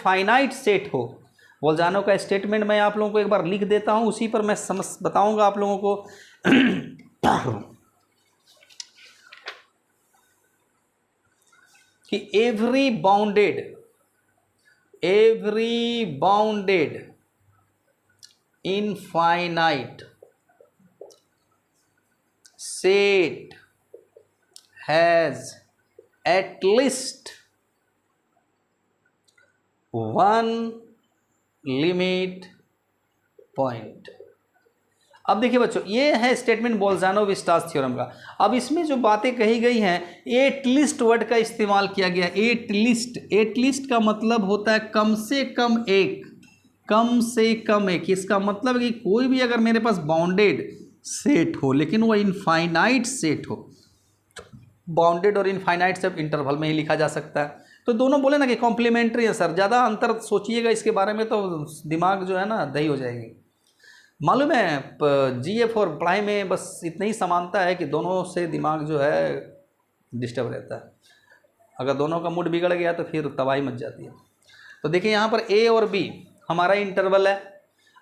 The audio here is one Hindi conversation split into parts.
इनफाइनाइट सेट हो। बोल्जानो का स्टेटमेंट मैं आप लोगों को एक बार लिख देता हूँ, उसी पर मैं समझ बताऊँगा आप लोगों को। कि every bounded infinite set has at least one limit point. अब देखिए बच्चों, ये है स्टेटमेंट बोल्जानो-विस्टास थ्योरम का। अब इसमें जो बातें कही गई हैं, एट लिस्ट वर्ड का इस्तेमाल किया गया। एट लिस्ट का मतलब होता है कम से कम एक, कम से कम एक। इसका मतलब कि कोई भी अगर मेरे पास बाउंडेड सेट हो लेकिन वो इनफाइनाइट सेट हो, बाउंडेड और इनफाइनाइट सब इंटरवल में ही लिखा जा सकता है। तो दोनों बोले ना कि कॉम्प्लीमेंट्री है सर, ज़्यादा अंतर सोचिएगा इसके बारे में तो दिमाग जो है ना दही हो जाएगी। मालूम है GF और पढ़ाई में बस इतना ही समानता है कि दोनों से दिमाग जो है डिस्टर्ब रहता है। अगर दोनों का मूड बिगड़ गया तो फिर तबाही मच जाती है। तो देखिए यहाँ पर A और B हमारा इंटरवल है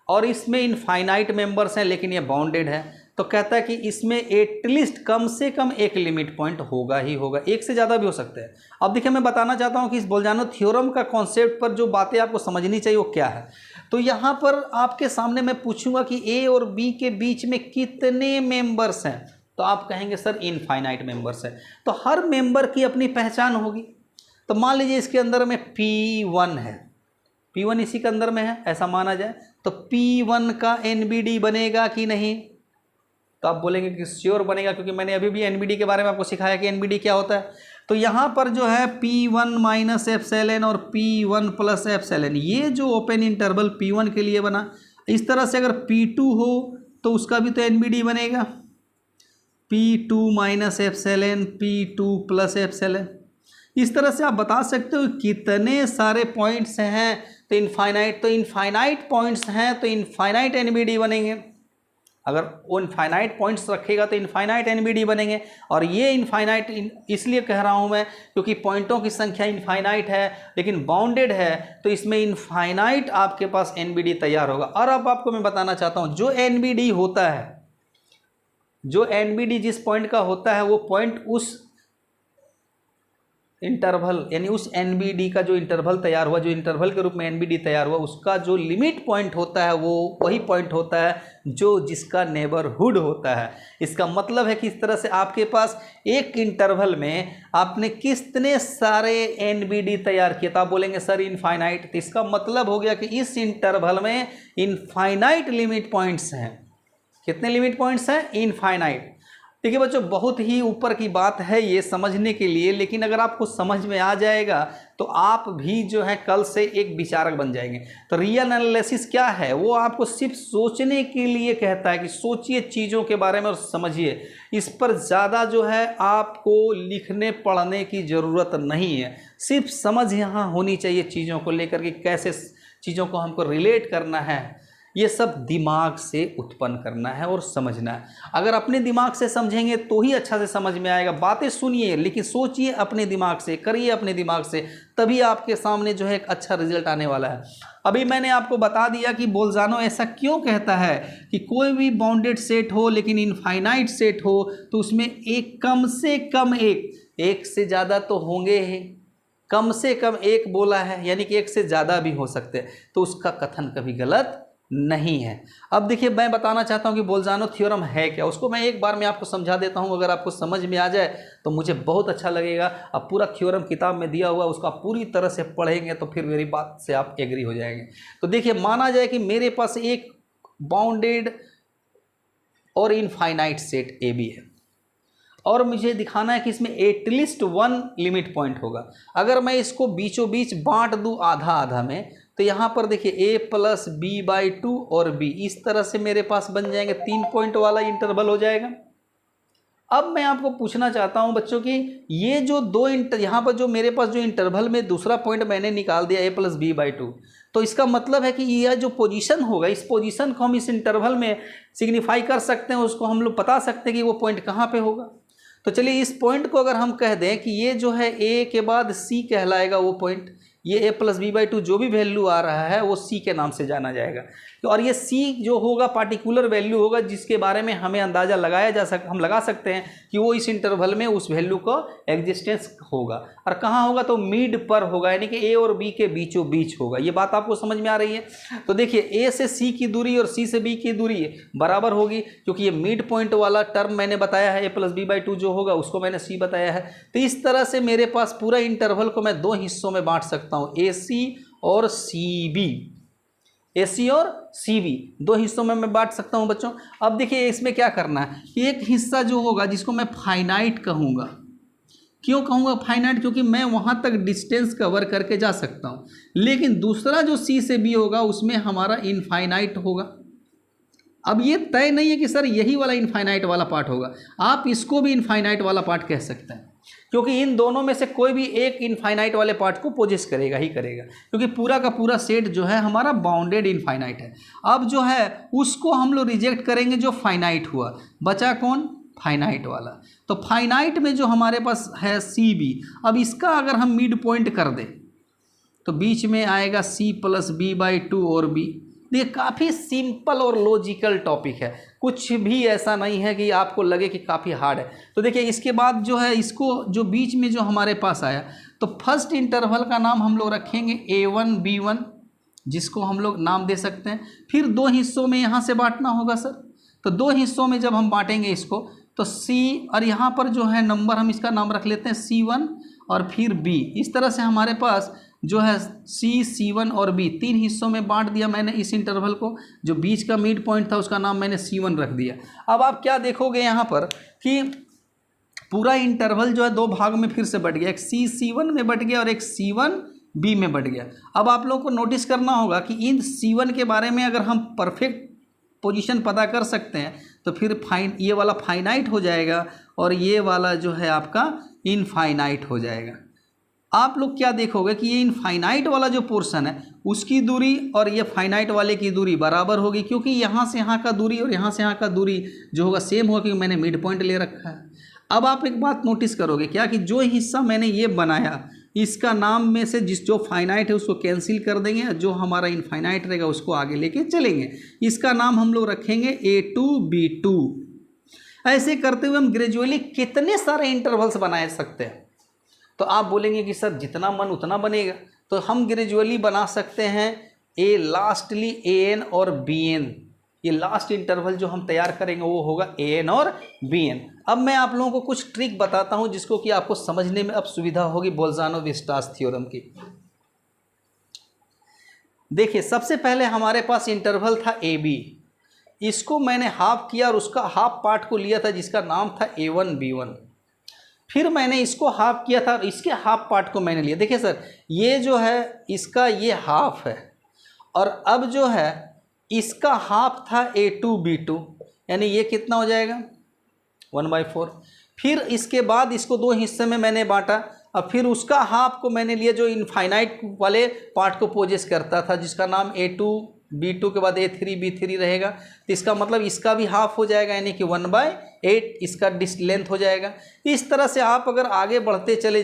और इसमें इनफाइनाइट मेंबर्स हैं लेकिन ये बाउंडेड है। तो कहता है कि इसमें एटलीस्ट कम से कम एक लिमिट पॉइंट होगा ही होगा, एक से ज़्यादा भी हो सकते हैं। अब देखिए मैं बताना चाहता हूँ कि इस बोल्जानो थ्योरम का कॉन्सेप्ट पर जो बातें आपको समझनी चाहिए वो क्या है। तो यहाँ पर आपके सामने मैं पूछूंगा कि A और B के बीच में कितने मेंबर्स हैं, तो आप कहेंगे सर इनफाइनाइट मेंबर्स हैं। तो हर मेंबर की अपनी पहचान होगी। तो मान लीजिए इसके अंदर में P1 है, P1 इसी के अंदर में है ऐसा माना जाए, तो P1 का NBD बनेगा कि नहीं? तो आप बोलेंगे कि श्योर बनेगा, क्योंकि मैंने अभी भी NBD के बारे में आपको सिखाया कि NBD क्या होता है। तो यहाँ पर जो है P1 माइनस एप्सिलॉन और P1 प्लस एप्सिलॉन, ये जो ओपन इंटरवल P1 के लिए बना, इस तरह से अगर P2 हो तो उसका भी तो NBD बनेगा, P2 minus epsilon P2 plus epsilon. इस तरह से आप बता सकते हो कितने सारे पॉइंट्स हैं। तो इनफाइनाइट पॉइंट्स हैं तो इनफाइनाइट NBD बनेंगे। अगर वो इनफाइनाइट पॉइंट्स रखेगा तो इनफाइनाइट NBD बनेंगे। और ये इनफाइनाइट इसलिए कह रहा हूँ मैं क्योंकि पॉइंटों की संख्या इनफाइनाइट है लेकिन बाउंडेड है, तो इसमें इनफाइनाइट आपके पास NBD तैयार होगा। और अब आपको मैं बताना चाहता हूँ जो NBD होता है, जो NBD जिस पॉइंट का होता है वो पॉइंट उस इंटरवल यानी उस NBD का जो इंटरवल तैयार हुआ, जो इंटरवल के रूप में NBD तैयार हुआ, उसका जो लिमिट पॉइंट होता है वो वही पॉइंट होता है जो जिसका नेबरहुड होता है। इसका मतलब है कि इस तरह से आपके पास एक इंटरवल में आपने कितने सारे NBD तैयार किए, तो आप बोलेंगे सर इनफाइनाइट। तो इसका मतलब हो गया कि इस इंटरवल में इनफाइनाइट लिमिट पॉइंट्स हैं। कितने लिमिट पॉइंट्स हैं? इनफाइनाइट। देखिए बच्चों, बहुत ही ऊपर की बात है ये समझने के लिए, लेकिन अगर आपको समझ में आ जाएगा तो आप भी जो है कल से एक विचारक बन जाएंगे। तो रियल एनालिसिस क्या है? वो आपको सिर्फ सोचने के लिए कहता है कि सोचिए चीज़ों के बारे में और समझिए। इस पर ज़्यादा जो है आपको लिखने पढ़ने की ज़रूरत नहीं है, सिर्फ समझ यहाँ होनी चाहिए चीज़ों को लेकर के, कैसे चीज़ों को हमको रिलेट करना है। ये सब दिमाग से उत्पन्न करना है और समझना है। अगर अपने दिमाग से समझेंगे तो ही अच्छा से समझ में आएगा। बातें सुनिए लेकिन सोचिए अपने दिमाग से, करिए अपने दिमाग से, तभी आपके सामने जो है एक अच्छा रिजल्ट आने वाला है। अभी मैंने आपको बता दिया कि बोल्जानो ऐसा क्यों कहता है कि कोई भी बाउंडेड सेट हो लेकिन इनफाइनाइट सेट हो तो उसमें एक कम से कम एक से ज़्यादा तो होंगे ही। कम से कम एक बोला है यानी कि एक से ज़्यादा भी हो सकते हैं, तो उसका कथन कभी गलत नहीं है। अब देखिए मैं बताना चाहता हूं कि बोल्जानो थ्योरम है क्या, उसको मैं एक बार में आपको समझा देता हूं। अगर आपको समझ में आ जाए तो मुझे बहुत अच्छा लगेगा। अब पूरा थ्योरम किताब में दिया हुआ, उसको आप पूरी तरह से पढ़ेंगे तो फिर मेरी बात से आप एग्री हो जाएंगे। तो देखिए, माना जाए कि मेरे पास एक बाउंडेड और इनफाइनाइट सेट AB है और मुझे दिखाना है कि इसमें एटलीस्ट वन लिमिट पॉइंट होगा। अगर मैं इसको बीचों बीच बांट दूं आधा आधा में, तो यहाँ पर देखिए A प्लस B/2 और B, इस तरह से मेरे पास बन जाएंगे 3 पॉइंट वाला इंटरवल हो जाएगा। अब मैं आपको पूछना चाहता हूँ बच्चों कि ये जो यहाँ पर जो मेरे पास जो इंटरवल में दूसरा पॉइंट मैंने निकाल दिया A प्लस B/2, तो इसका मतलब है कि यह जो पोजीशन होगा, इस पोजीशन को हम इस इंटरवल में सिग्निफाई कर सकते हैं, उसको हम लोग बता सकते हैं कि वो पॉइंट कहाँ पे होगा। तो चलिए इस पॉइंट को अगर हम कह दें कि ये जो है A के बाद C कहलाएगा वो पॉइंट, ये a plus B by two जो भी वैल्यू आ रहा है वो c के नाम से जाना जाएगा। तो और ये c जो होगा पार्टिकुलर वैल्यू होगा जिसके बारे में हमें अंदाज़ा हम लगा सकते हैं कि वो इस इंटरवल में उस वैल्यू का एग्जिस्टेंस होगा। और कहाँ होगा, तो मिड पर होगा, यानी कि a और b के बीचों बीच होगा। ये बात आपको समझ में आ रही है। तो देखिए a से c की दूरी और c से b की दूरी बराबर होगी, क्योंकि ये मिड पॉइंट वाला टर्म मैंने बताया है, a plus B by two जो होगा उसको मैंने c बताया है। तो इस तरह से मेरे पास पूरा इंटरवल को मैं दो हिस्सों में बांट सकता हूँ, AC और CB। AC और CB दो हिस्सों में मैं बांट सकता हूँ बच्चों। अब देखिए इसमें क्या करना है, एक हिस्सा जो होगा जिसको मैं फाइनाइट कहूँगा। क्यों कहूँगा फाइनाइट, क्योंकि मैं वहाँ तक डिस्टेंस कवर करके जा सकता हूँ। लेकिन दूसरा जो C से B होगा उसमें हमारा इनफाइनाइट होगा। अब ये तय नहीं है कि सर यही वाला इनफाइनाइट वाला पार्ट होगा, आप इसको भी इनफाइनाइट वाला पार्ट कह सकते हैं, क्योंकि इन दोनों में से कोई भी एक इनफाइनाइट वाले पार्ट को पोजेस करेगा ही करेगा, क्योंकि पूरा का पूरा सेट जो है हमारा बाउंडेड इनफाइनाइट है। अब जो है उसको हम लोग रिजेक्ट करेंगे जो फाइनाइट हुआ, बचा कौन, फाइनाइट वाला। तो फाइनाइट में जो हमारे पास है CB, अब इसका अगर हम मिड पॉइंट कर दें तो बीच में आएगा C plus B by two और B। ये काफ़ी सिंपल और लॉजिकल टॉपिक है, कुछ भी ऐसा नहीं है कि आपको लगे कि काफ़ी हार्ड है। तो देखिए इसके बाद जो है इसको जो बीच में जो हमारे पास आया, तो फर्स्ट इंटरवल का नाम हम लोग रखेंगे A1 B1, जिसको हम लोग नाम दे सकते हैं। फिर दो हिस्सों में यहाँ से बांटना होगा सर, तो दो हिस्सों में जब हम बांटेंगे इसको तो C, और यहाँ पर जो है नंबर हम इसका नाम रख लेते हैं C1 और फिर B। इस तरह से हमारे पास जो है C1 और B तीन हिस्सों में बांट दिया मैंने इस इंटरवल को। जो बीच का मिड पॉइंट था उसका नाम मैंने C1 रख दिया। अब आप क्या देखोगे यहाँ पर कि पूरा इंटरवल जो है दो भाग में फिर से बट गया, एक C1 में बट गया और एक C1B में बट गया। अब आप लोगों को नोटिस करना होगा कि इन C1 के बारे में अगर हम परफेक्ट पोजीशन पता कर सकते हैं तो फिर ये वाला फाइनाइट हो जाएगा और ये वाला जो है आपका इनफाइनाइट हो जाएगा। आप लोग क्या देखोगे कि ये इनफाइनाइट वाला जो पोर्शन है उसकी दूरी और ये फाइनाइट वाले की दूरी बराबर होगी, क्योंकि यहाँ से यहाँ का दूरी और यहाँ से यहाँ का दूरी जो होगा सेम होगा, क्योंकि मैंने मिड पॉइंट ले रखा है। अब आप एक बात नोटिस करोगे क्या कि जो हिस्सा मैंने ये बनाया इसका नाम में से जो फाइनाइट है उसको कैंसिल कर देंगे, जो हमारा इनफाइनाइट रहेगा उसको आगे लेके चलेंगे। इसका नाम हम लोग रखेंगे A2 B2। ऐसे करते हुए हम ग्रेजुअली कितने सारे इंटरवल्स बना सकते हैं। तो आप बोलेंगे कि सर जितना मन उतना बनेगा, तो हम ग्रेजुअली बना सकते हैं लास्टली AN और BN। ये लास्ट इंटरवल जो हम तैयार करेंगे वो होगा AN और BN। अब मैं आप लोगों को कुछ ट्रिक बताता हूं जिसको कि आपको समझने में अब सुविधा होगी बोल्जानो-विस्टास थ्योरम की। देखिए सबसे पहले हमारे पास इंटरवल था AB, इसको मैंने हाफ किया और उसका हाफ पार्ट को लिया था जिसका नाम था A1 B1। फिर मैंने इसको हाफ किया था और इसके हाफ पार्ट को मैंने लिया। देखिए सर ये जो है इसका ये हाफ है और अब जो है इसका हाफ था A2 B2, यानी ये कितना हो जाएगा 1/4। फिर इसके बाद इसको दो हिस्से में मैंने बांटा और फिर उसका हाफ को मैंने लिया जो इनफाइनाइट वाले पार्ट को पोजेस करता था, जिसका नाम A2 B2 के बाद A3 B3 रहेगा। तो इसका मतलब इसका भी हाफ हो जाएगा, यानी कि 1/8 इसका लेंथ हो जाएगा। इस तरह से आप अगर आगे बढ़ते चले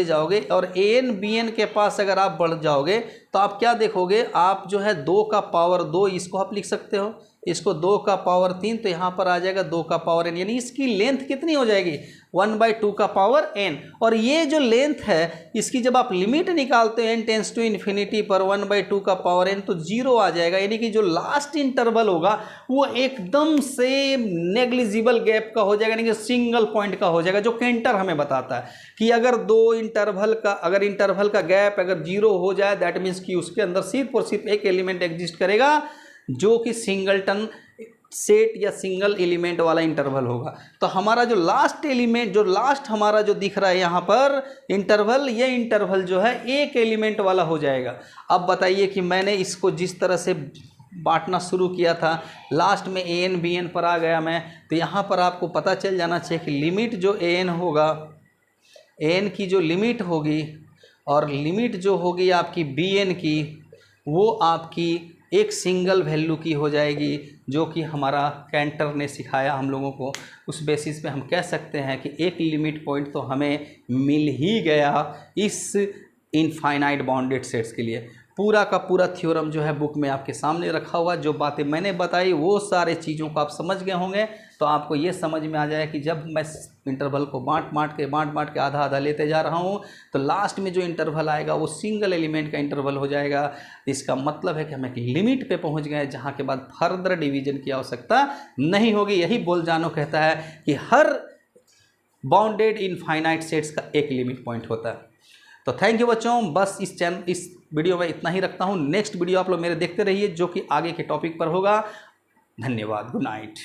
जाओगे और AN BN के पास अगर आप बढ़ जाओगे तो आप क्या देखोगे, आप जो है 2 का पावर 2 इसको आप लिख सकते हो, इसको 2 का पावर 3, तो यहाँ पर आ जाएगा 2 का पावर n, यानी इसकी लेंथ कितनी हो जाएगी 1/2 का पावर n। और ये जो लेंथ है इसकी जब आप लिमिट निकालते हो n टेंस टू इन्फिनिटी पर 1/2 का पावर n तो 0 आ जाएगा, यानी कि जो लास्ट इंटरवल होगा वो एकदम से नेग्लिजिबल गैप का हो जाएगा, यानी कि सिंगल पॉइंट का हो जाएगा। जो केंटर हमें बताता है कि अगर इंटरवल का गैप अगर 0 हो जाए दैट मीन्स कि उसके अंदर सिर्फ और सिर्फ एक एलिमेंट एग्जिस्ट करेगा जो कि सिंगलटन सेट या सिंगल एलिमेंट वाला इंटरवल होगा। तो हमारा जो लास्ट एलिमेंट हमारा जो दिख रहा है यहाँ पर इंटरवल, ये इंटरवल जो है एक एलिमेंट वाला हो जाएगा। अब बताइए कि मैंने इसको जिस तरह से बांटना शुरू किया था, लास्ट में AN BN पर आ गया मैं, तो यहाँ पर आपको पता चल जाना चाहिए कि लिमिट जो AN होगा, AN की जो लिमिट होगी और लिमिट जो होगी आपकी BN की, वो आपकी एक सिंगल वैल्यू की हो जाएगी, जो कि हमारा कैंटर ने सिखाया हम लोगों को। उस बेसिस पे हम कह सकते हैं कि एक लिमिट पॉइंट तो हमें मिल ही गया इस इनफाइनाइट बाउंडेड सेट्स के लिए। पूरा का पूरा थ्योरम जो है बुक में आपके सामने रखा हुआ, जो बातें मैंने बताई वो सारे चीज़ों को आप समझ गए होंगे। तो आपको ये समझ में आ जाए कि जब मैं इंटरवल को बांट के आधा आधा लेते जा रहा हूँ, तो लास्ट में जो इंटरवल आएगा वो सिंगल एलिमेंट का इंटरवल हो जाएगा। इसका मतलब है कि हम एक लिमिट पे पहुँच गए, जहाँ के बाद फर्दर डिवीजन की आवश्यकता नहीं होगी। यही बोलजानो कहता है कि हर बाउंडेड इनफाइनाइट सेट्स का एक लिमिट पॉइंट होता है। तो थैंक यू बच्चों, बस इस वीडियो में इतना ही रखता हूँ। नेक्स्ट वीडियो आप लोग मेरे देखते रहिए, जो कि आगे के टॉपिक पर होगा। धन्यवाद, गुड नाइट।